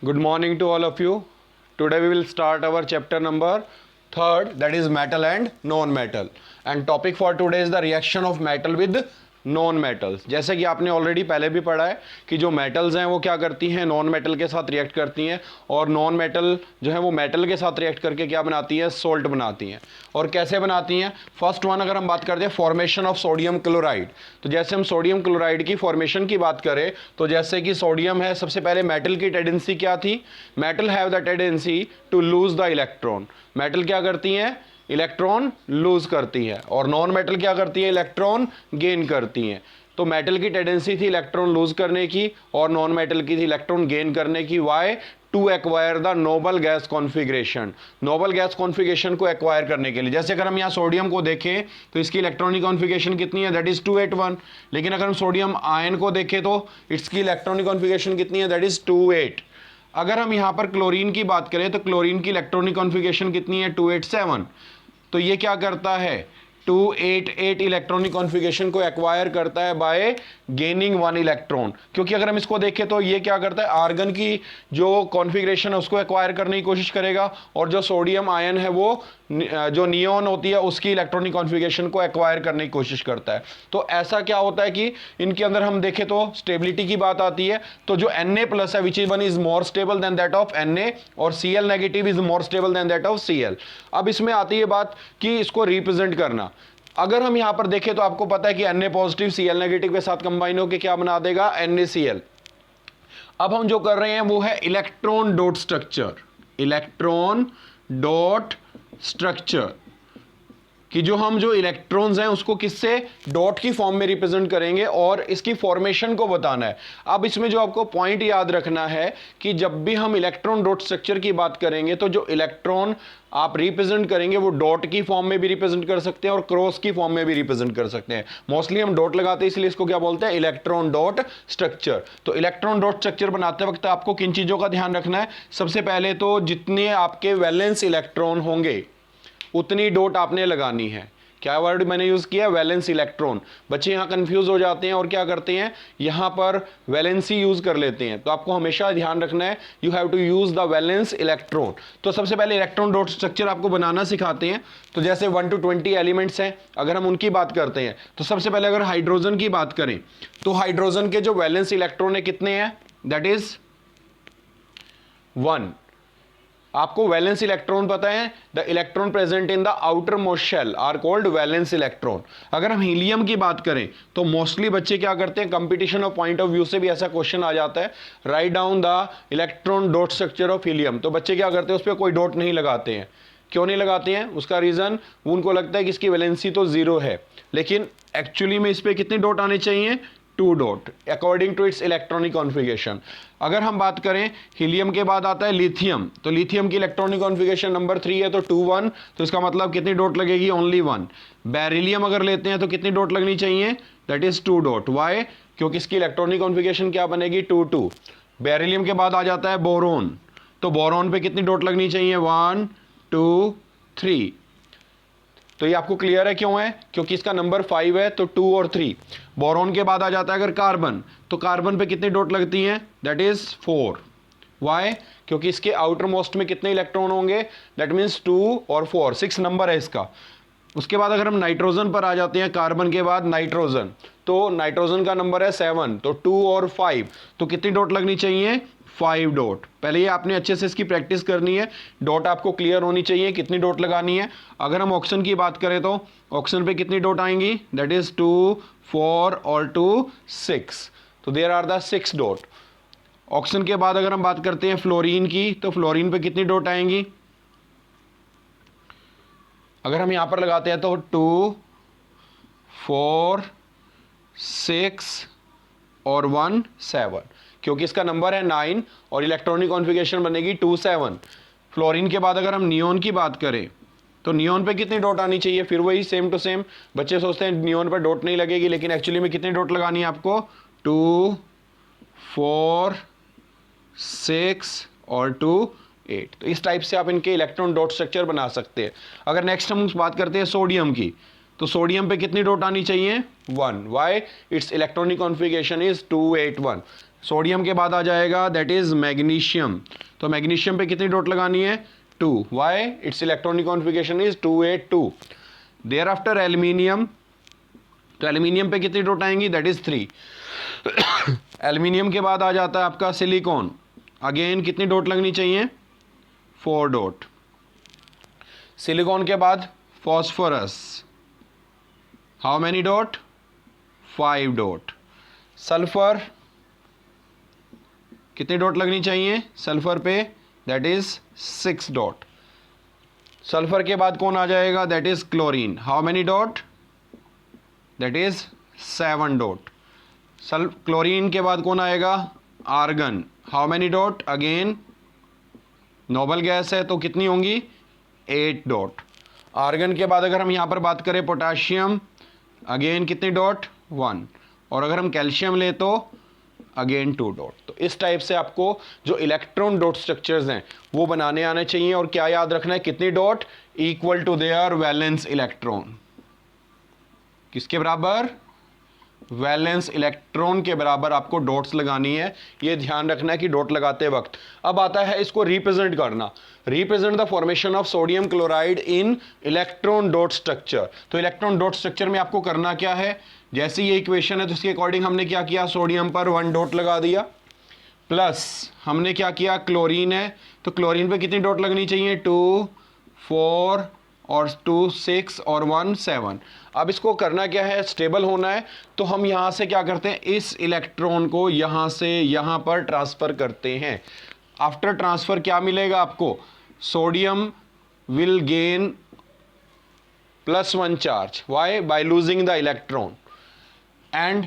Good morning to all of you. Today we will start our chapter number 3rd, that is metal and non-metal. And topic for today is the reaction of metal with non metals. जैसे कि आपने already पहले भी पढ़ा है कि जो metals हैं वो क्या करती हैं, नॉन मेटल के साथ रिएक्ट करती हैं, और नॉन मेटल जो है वो मेटल के साथ रिएक्ट करके क्या बनाती हैं, सोल्ट बनाती हैं। और कैसे बनाती हैं? फर्स्ट वन अगर हम बात करते हैं फॉर्मेशन ऑफ सोडियम क्लोराइड, तो जैसे हम सोडियम क्लोराइड की फॉर्मेशन की बात करें तो जैसे कि सोडियम है, सबसे पहले मेटल की टेंडेंसी क्या थी? Metal have the tendency to lose the electron. Metal क्या करती हैं? इलेक्ट्रॉन लूज करती है। और नॉन मेटल क्या करती है? इलेक्ट्रॉन गेन करती हैं। तो मेटल की टेंडेंसी थी इलेक्ट्रॉन लूज करने की और नॉन मेटल की थी इलेक्ट्रॉन गेन करने की। Why? To acquire the noble gas configuration. Noble gas configuration को एक्वायर करने के लिए। जैसे अगर हम यहाँ सोडियम को देखें तो इसकी इलेक्ट्रॉनिक कॉन्फिगरेशन कितनी है? That is 281। लेकिन अगर हम सोडियम आयन को देखें तो इसकी इलेक्ट्रॉनिक कॉन्फिगरेशन कितनी है? That is 28। अगर हम यहाँ पर क्लोरीन की बात करें तो क्लोरीन की इलेक्ट्रॉनिक कॉन्फिगरेशन कितनी है? 287। तो ये क्या करता है? 288 इलेक्ट्रॉनिक कॉन्फिगरेशन को एक्वायर करता है बाय गेनिंग 1 इलेक्ट्रॉन। क्योंकि अगर हम इसको देखें तो ये क्या करता है? आर्गन की जो कॉन्फिगरेशन है उसको एक्वायर करने की कोशिश करेगा, और जो सोडियम आयन है वो जो नियोन होती है उसकी इलेक्ट्रॉनिक कॉन्फिगरेशन को एक्वायर करने की कोशिश करता है। तो ऐसा क्या होता है कि इनके अंदर हम देखें तो स्टेबिलिटी की बात आती है, तो जो Na+ है which one is more stable then that of Na, और Cl negative is more stable then that of Cl। अब इसमें आती है बात कि इसको रिप्रेजेंट करना। अगर हम यहां पर देखें तो आपको पता है कि Na पॉजिटिव Cl नेगेटिव के साथ कंबाइन होकर क्या बना देगा? NaCl। अब हम जो कर रहे हैं वो है electron dot structure. Electron dot structure कि जो इलेक्ट्रॉन्स हैं उसको किससे? डॉट की फॉर्म में रिप्रेजेंट करेंगे और इसकी फॉर्मेशन को बताना है। अब इसमें जो आपको पॉइंट याद रखना है कि जब भी हम इलेक्ट्रॉन डॉट स्ट्रक्चर की बात करेंगे तो जो इलेक्ट्रॉन आप रिप्रेजेंट करेंगे वो डॉट की फॉर्म में भी रिप्रेजेंट कर सकते हैं और क्रॉस की फॉर्म में भी रिप्रेजेंट कर सकते हैं। मोस्टली हम डॉट लगाते हैं इसलिए इसको क्या बोलते हैं? Electron dot structure. तो इलेक्ट्रॉन डॉट स्ट्रक्चर बनाते वक्त आपको किन चीजों का ध्यान रखना है? सबसे पहले तो जितने आपके वैलेंस इलेक्ट्रॉन होंगे उतनी डॉट आपने लगानी है। क्या वर्ड मैंने यूज किया? Valence electron. बच्चे यहां कंफ्यूज हो जाते हैं और क्या करते हैं, यहां पर वैलेंसी यूज कर लेते हैं। तो आपको हमेशा ध्यान रखना है you have to use the valence electron. तो सबसे पहले इलेक्ट्रॉन डॉट स्ट्रक्चर आपको बनाना सिखाते हैं। तो जैसे 1 to 20 एलिमेंट्स हैं, अगर हम उनकी बात करते हैं तो सबसे पहले अगर हाइड्रोजन की बात करें तो हाइड्रोजन के जो वैलेंस इलेक्ट्रॉन है कितने हैं? That is 1। आपको वैलेंस इलेक्ट्रॉन पता है? The electron present in the outer most shell are called valence electron. अगर हम हीलियम की बात करें तो मोस्टली बच्चे क्या करते हैं, competition of point of view से भी ऐसा क्वेश्चन आ जाता है, write down the electron dot structure of helium. तो बच्चे क्या करते हैं, उस पर कोई डॉट नहीं लगाते हैं। क्यों नहीं लगाते हैं? उसका रीजन उनको लगता है कि इसकी वैलेंसी तो 0 है, लेकिन एक्चुअली में इस पर कितने डॉट आने चाहिए? 2 dot according to its electronic configuration. अगर हम बात करें हीलियम के बाद आता है लिथियम, तो लिथियम की इलेक्ट्रॉनिक कॉन्फिगरेशन नंबर 3 है, तो 2 1, तो इसका मतलब कितनी डॉट लगेगी? ओनली 1। बेरिलियम अगर लेते हैं तो कितनी डॉट लगनी चाहिए? That is 2 dot. वाई? क्योंकि इसकी इलेक्ट्रॉनिक कॉन्फिगरेशन क्या बनेगी? 2 2। बेरिलियम के बाद आ जाता है बोरोन, तो बोरोन पे कितनी डॉट लगनी चाहिए? 1 2 3। तो ये आपको क्लियर है क्यों है? क्योंकि इसका नंबर 5 है, तो 2 और 3। बोरोन के बाद आ जाता है अगर कार्बन, तो कार्बन पे कितनी डॉट लगती हैं? That is 4। वाई? क्योंकि इसके आउटर मोस्ट में कितने इलेक्ट्रॉन होंगे? दैट मीन्स 2 और 4, 6 नंबर है इसका। उसके बाद अगर हम नाइट्रोजन पर आ जाते हैं, कार्बन के बाद नाइट्रोजन, तो नाइट्रोजन का नंबर है 7, तो 2 और 5, तो कितनी डॉट लगनी चाहिए? 5 डॉट। पहले ये आपने अच्छे से इसकी प्रैक्टिस करनी है, डॉट आपको क्लियर होनी चाहिए कितनी डॉट लगानी है। अगर हम ऑक्सीजन की बात करें तो ऑक्सीजन पे कितनी डॉट आएंगी? दैट इज 2 4 और 2 6, तो there are the 6 dot. Oxygen के बाद अगर हम बात करते हैं फ्लोरीन की, तो फ्लोरीन पे कितनी डॉट आएंगी? अगर हम यहां पर लगाते हैं तो 2 4 6 और 1 7, क्योंकि इसका नंबर है 9 और इलेक्ट्रॉनिक कॉन्फिगरेशन बनेगी 2 7। फ्लोरीन के बाद अगर हम नियोन की बात करें तो नियोन पे कितनी डॉट आनी चाहिए? फिर वही सेम टू सेम। बच्चे सोचते हैं नियोन पर डॉट नहीं लगेगी, लेकिन एक्चुअली में कितनी डॉट लगानी है आपको? 2 4 6 और 2 8। तो इस टाइप से आप इनके इलेक्ट्रॉन डॉट स्ट्रक्चर बना सकते हैं। अगर नेक्स्ट हम बात करते हैं सोडियम की, तो सोडियम पे कितनी डॉट आनी चाहिए? 1। Why? Its electronic configuration is 281। Sodium के बाद आ जाएगा दैट इज मैग्नीशियम। तो मैग्नीशियम पे कितनी डॉट लगानी है? 2। Why? Its electronic configuration is 282। Thereafter aluminium, तो एल्यूमिनियम पे कितनी डॉट आएंगी? That is 3। एल्यूमिनियम के बाद आ जाता है आपका सिलिकॉन, अगेन कितनी डॉट लगनी चाहिए? 4 डॉट। सिलिकॉन के बाद phosphorus, how many dot? 5 dot. Sulphur कितनी डॉट लगनी चाहिए सल्फर पे? That is 6 dot. सल्फर के बाद कौन आ जाएगा? That is chlorine, how many dot? That is 7 dot. Chlorine के बाद कौन आएगा? Argon, how many dot? Again noble gas है तो कितनी होंगी? 8 डॉट। आर्गन के बाद अगर हम यहाँ पर बात करें पोटाशियम, अगेन कितनी डॉट? 1। और अगर हम कैल्शियम ले तो अगेन 2 डॉट। तो इस टाइप से आपको जो इलेक्ट्रॉन डॉट स्ट्रक्चर्स हैं वो बनाने आने चाहिए। और क्या याद रखना है? कितनी dot? Equal to their valence electron. किसके बराबर? वैलेंस इलेक्ट्रॉन के बराबर आपको डॉट्स लगानी है। ये ध्यान रखना है कि डॉट लगाते वक्त। अब आता है इसको रिप्रेजेंट करना। Represent the formation of sodium chloride in electron dot structure. तो इलेक्ट्रॉन डॉट स्ट्रक्चर में आपको करना क्या है? जैसे ये इक्वेशन है तो इसके अकॉर्डिंग हमने क्या किया? सोडियम पर 1 डॉट लगा दिया। प्लस हमने क्या किया? क्लोरीन है तो क्लोरीन पे कितनी डॉट लगनी चाहिए? 2, 4 और 2 6 और 1 7। अब इसको करना क्या है? स्टेबल होना है। तो हम यहाँ से क्या करते हैं? इस इलेक्ट्रॉन को यहाँ से यहाँ पर ट्रांसफ़र करते हैं। आफ्टर ट्रांसफ़र क्या मिलेगा आपको? Sodium will gain +1 charge, why? By losing the electron. And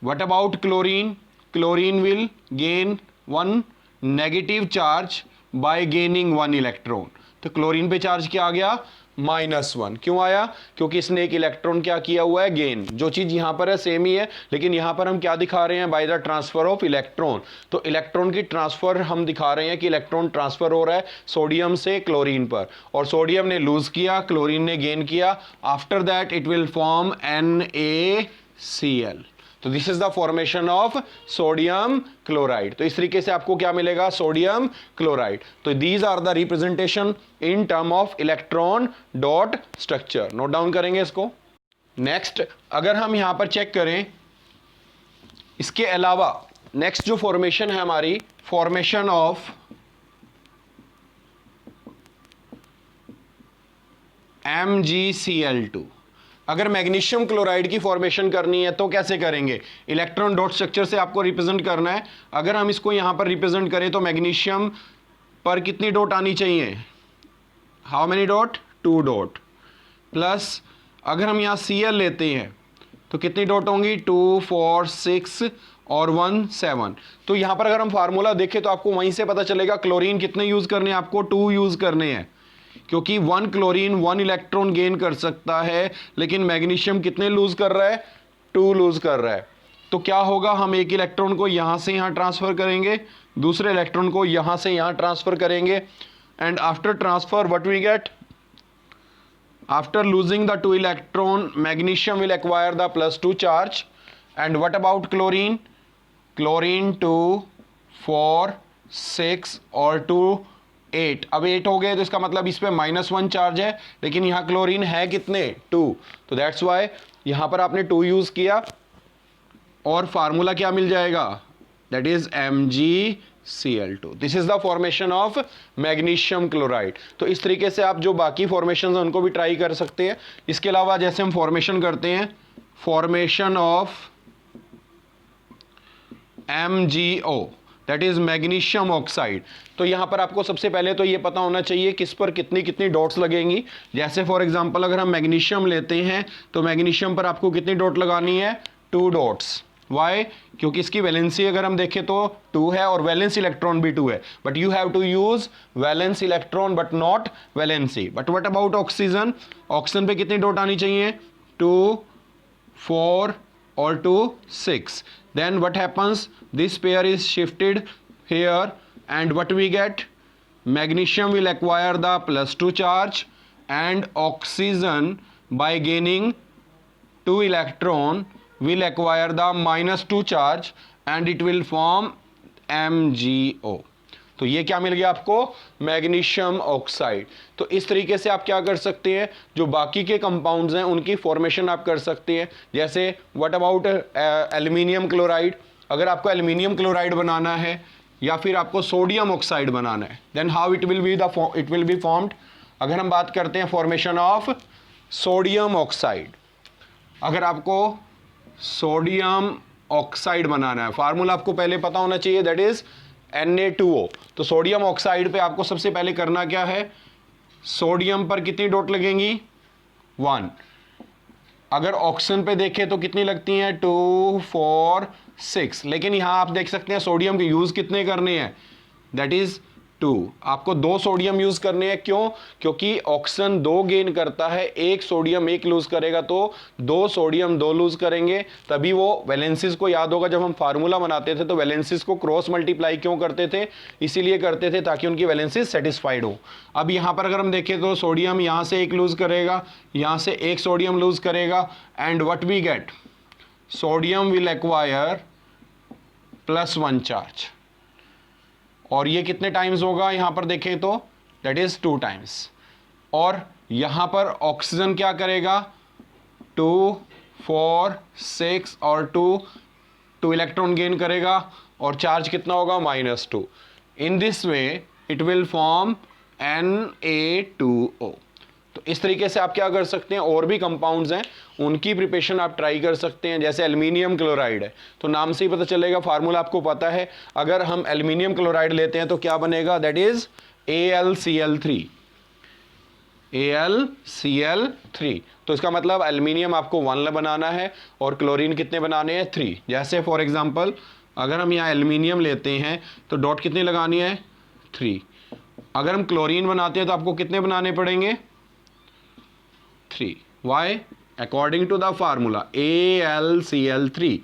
what about chlorine? Chlorine will gain 1 negative charge by gaining 1 electron. तो क्लोरीन पे चार्ज क्या आ गया? -1। क्यों आया? क्योंकि इसने एक इलेक्ट्रॉन क्या किया हुआ है? गेन। जो चीज यहां पर है सेम ही है, लेकिन यहां पर हम क्या दिखा रहे हैं? By the transfer of electron. तो इलेक्ट्रॉन की ट्रांसफर हम दिखा रहे हैं कि इलेक्ट्रॉन ट्रांसफर हो रहा है सोडियम से क्लोरीन पर, और सोडियम ने लूज किया, क्लोरीन ने गेन किया। After that it will form NaCl। तो this is the formation of sodium chloride. तो इस तरीके से आपको क्या मिलेगा? Sodium chloride. तो these are the representation in term of electron dot structure. Note down करेंगे इसको। नेक्स्ट अगर हम यहां पर चेक करें, इसके अलावा नेक्स्ट जो फॉर्मेशन है हमारी, फॉर्मेशन ऑफ MgCl2। अगर मैग्नीशियम क्लोराइड की फॉर्मेशन करनी है तो कैसे करेंगे? इलेक्ट्रॉन डॉट स्ट्रक्चर से आपको रिप्रेजेंट करना है। अगर हम इसको यहां पर रिप्रेजेंट करें तो मैग्नीशियम पर कितनी डॉट आनी चाहिए? How many dot? 2 dot. Plus अगर हम यहां Cl लेते हैं तो कितनी डॉट होंगी? 2, 4, 6 और 1 7। तो यहां पर अगर हम फार्मूला देखें तो आपको वहीं से पता चलेगा क्लोरीन कितने यूज करने हैं? आपको 2 यूज करने हैं, क्योंकि 1 क्लोरीन 1 इलेक्ट्रॉन गेन कर सकता है, लेकिन मैग्नीशियम कितने लूज कर रहा है? 2 लूज कर रहा है। तो क्या होगा? हम एक इलेक्ट्रॉन को यहां से यहां ट्रांसफर करेंगे, दूसरे इलेक्ट्रॉन को यहां से यहां ट्रांसफर करेंगे, and after transfer what we get? After losing the 2 electron magnesium will acquire the +2 charge. And what about chlorine? Chlorine 2, 4, 6 और 2 8। अब 8 हो गए तो इसका मतलब इस पे -1 चार्ज है, लेकिन यहां क्लोरीन है कितने? 2। तो दैट्स वाई यहां पर आपने 2 यूज किया, और फार्मूला क्या मिल जाएगा? That is MgCl2। This is the formation of magnesium chloride. तो इस तरीके से आप जो बाकी फॉर्मेशन हैं उनको भी ट्राई कर सकते हैं। इसके अलावा जैसे हम फॉर्मेशन करते हैं, formation of MgO, that is magnesium oxide. तो यहां पर आपको सबसे पहले तो ये पता होना चाहिए किस पर कितनी कितनी डॉट्स लगेंगी। जैसे फॉर एग्जांपल अगर हम मैग्नीशियम लेते हैं तो मैग्नीशियम पर आपको कितनी डॉट लगानी है? 2 डॉट्स। वाई? क्योंकि इसकी वैलेंसी अगर हम देखें तो 2 है और वैलेंस इलेक्ट्रॉन भी 2 है, but you have to use valence electron but not valency. But what about oxygen? Oxygen पे कितनी डॉट आनी चाहिए? 2, 4 और 2 6। Then what happens? This pair is shifted here, and what we get? Magnesium will acquire the +2 charge, and oxygen by gaining 2 electron will acquire the -2 charge, and it will form MgO। तो ये क्या मिल गया आपको, magnesium oxide. तो इस तरीके से आप क्या कर सकते हैं, जो बाकी के कंपाउंड्स हैं उनकी फॉर्मेशन आप कर सकते हैं। जैसे व्हाट अबाउट एल्यूमिनियम क्लोराइड, अगर आपको एल्यूमिनियम क्लोराइड बनाना है या फिर आपको सोडियम ऑक्साइड बनाना है, then how it will be formed. अगर हम बात करते हैं फॉर्मेशन ऑफ सोडियम ऑक्साइड, अगर आपको सोडियम ऑक्साइड बनाना है, फार्मूला आपको पहले पता होना चाहिए, दैट इज Na2O। तो सोडियम ऑक्साइड पे आपको सबसे पहले करना क्या है, सोडियम पर कितनी डॉट लगेंगी, 1। अगर ऑक्सीजन पे देखें तो कितनी लगती हैं, 2 4 6। लेकिन यहां आप देख सकते हैं सोडियम के यूज कितने करने हैं, दैट इज 2। आपको 2 सोडियम यूज करने हैं, क्यों, क्योंकि ऑक्सीजन 2 गेन करता है, 1 सोडियम 1 लूज करेगा, तो 2 सोडियम 2 लूज करेंगे। तभी वो वैलेंसीज को याद होगा, जब हम फार्मूला बनाते थे तो वैलेंसीज को क्रॉस मल्टीप्लाई क्यों करते थे, इसीलिए करते थे ताकि उनकी वैलेंसीज सेटिस्फाइड हो। अब यहां पर अगर हम देखें तो सोडियम यहां से 1 लूज करेगा, यहां से 1 सोडियम लूज करेगा, and what we get, sodium will acquire +1 charge. और ये कितने टाइम्स होगा, यहां पर देखें तो दैट इज 2 टाइम्स। और यहां पर ऑक्सीजन क्या करेगा, 2 4 6 और 2 इलेक्ट्रॉन गेन करेगा, और चार्ज कितना होगा, -2। In this way it will form Na2O। तो इस तरीके से आप क्या कर सकते हैं, और भी कंपाउंड्स हैं उनकी प्रिपरेशन आप ट्राई कर सकते हैं। जैसे एल्यूमिनियम क्लोराइड है, तो नाम से ही पता चलेगा, फार्मूला आपको पता है। अगर हम एल्यूमिनियम क्लोराइड लेते हैं तो क्या बनेगा, दैट इज AlCl3। AlCl3। तो इसका मतलब एल्यूमिनियम आपको 1 बनाना है और क्लोरीन कितने बनाने हैं, 3। जैसे फॉर एग्जांपल अगर हम यहाँ एल्यूमिनियम लेते हैं तो डॉट कितनी लगानी है, 3। अगर हम क्लोरीन बनाते हैं तो आपको कितने बनाने पड़ेंगे, 3। Why, according to the formula AlCl3।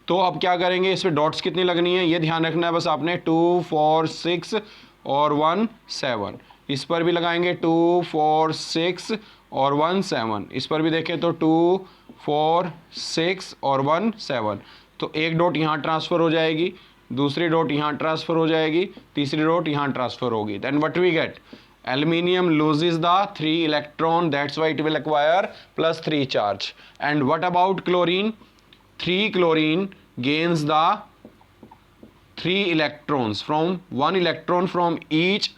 तो अब क्या करेंगे, इसमें डॉट्स कितनी लगनी है, ये ध्यान रखना है बस आपने, 2 4 6 और 1 7। इस पर भी लगाएंगे 2 4 6 और 1 7। इस पर भी देखें तो 2 4 6 और 1 7। तो एक डॉट यहाँ ट्रांसफर हो जाएगी, दूसरी डॉट यहाँ ट्रांसफर हो जाएगी, तीसरी डॉट यहाँ ट्रांसफर होगी। Then what we get, aluminium loses the 3 electron, that's why it will acquire +3 charge. And what about chlorine, 3 chlorine gains the 3 electrons, from 1 electron from each,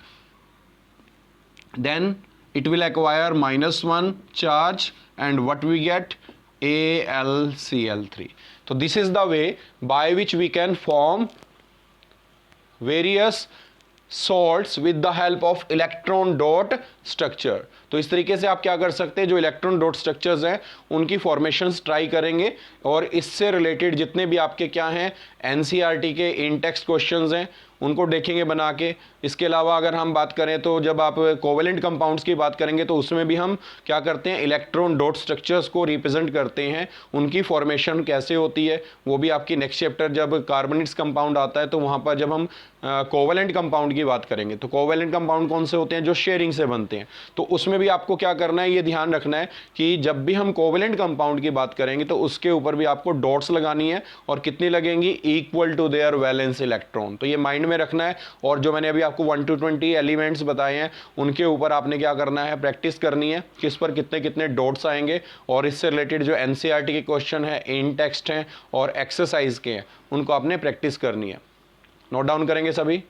then it will acquire -1 charge, and what we get, AlCl3. So this is the way by which we can form various salts with the help of electron dot structure। तो इस तरीके से आप क्या कर सकते हैं, जो इलेक्ट्रॉन डॉट स्ट्रक्चर्स हैं उनकी फॉर्मेशंस ट्राई करेंगे, और इससे रिलेटेड जितने भी आपके क्या हैं एनसीईआरटी के इन टेक्स्ट क्वेश्चंस हैं उनको देखेंगे बना के। इसके अलावा अगर हम बात करें तो जब आप कोवेलेंट कंपाउंड्स की बात करेंगे तो उसमें भी हम क्या करते हैं, इलेक्ट्रॉन डॉट स्ट्रक्चर्स को रिप्रेजेंट करते हैं, उनकी फॉर्मेशन कैसे होती है वो भी आपकी नेक्स्ट चैप्टर जब कार्बोनेट्स कंपाउंड आता है तो वहाँ पर जब हम कोवेलेंट कंपाउंड की बात करेंगे तो कोवेलेंट कंपाउंड कौन से होते हैं, जो शेयरिंग से बनते हैं। तो उसमें भी आपको क्या करना है, ये ध्यान रखना है कि जब भी हम कोवेलेंट कंपाउंड की बात करेंगे तो उसके ऊपर भी आपको डॉट्स लगानी है, और कितनी लगेंगी, equal to their valence electron. तो ये माइंड में रखना है। और जो मैंने अभी आपको 1 to 20 एलिमेंट्स बताए हैं उनके ऊपर आपने क्या करना है, प्रैक्टिस करनी है, किस पर कितने कितने डॉट्स आएंगे, और इससे रिलेटेड जो एनसीईआरटी के क्वेश्चन है, इन टेक्स्ट हैं और एक्सरसाइज के हैं, उनको आपने प्रैक्टिस करनी है। नोट डाउन करेंगे सभी।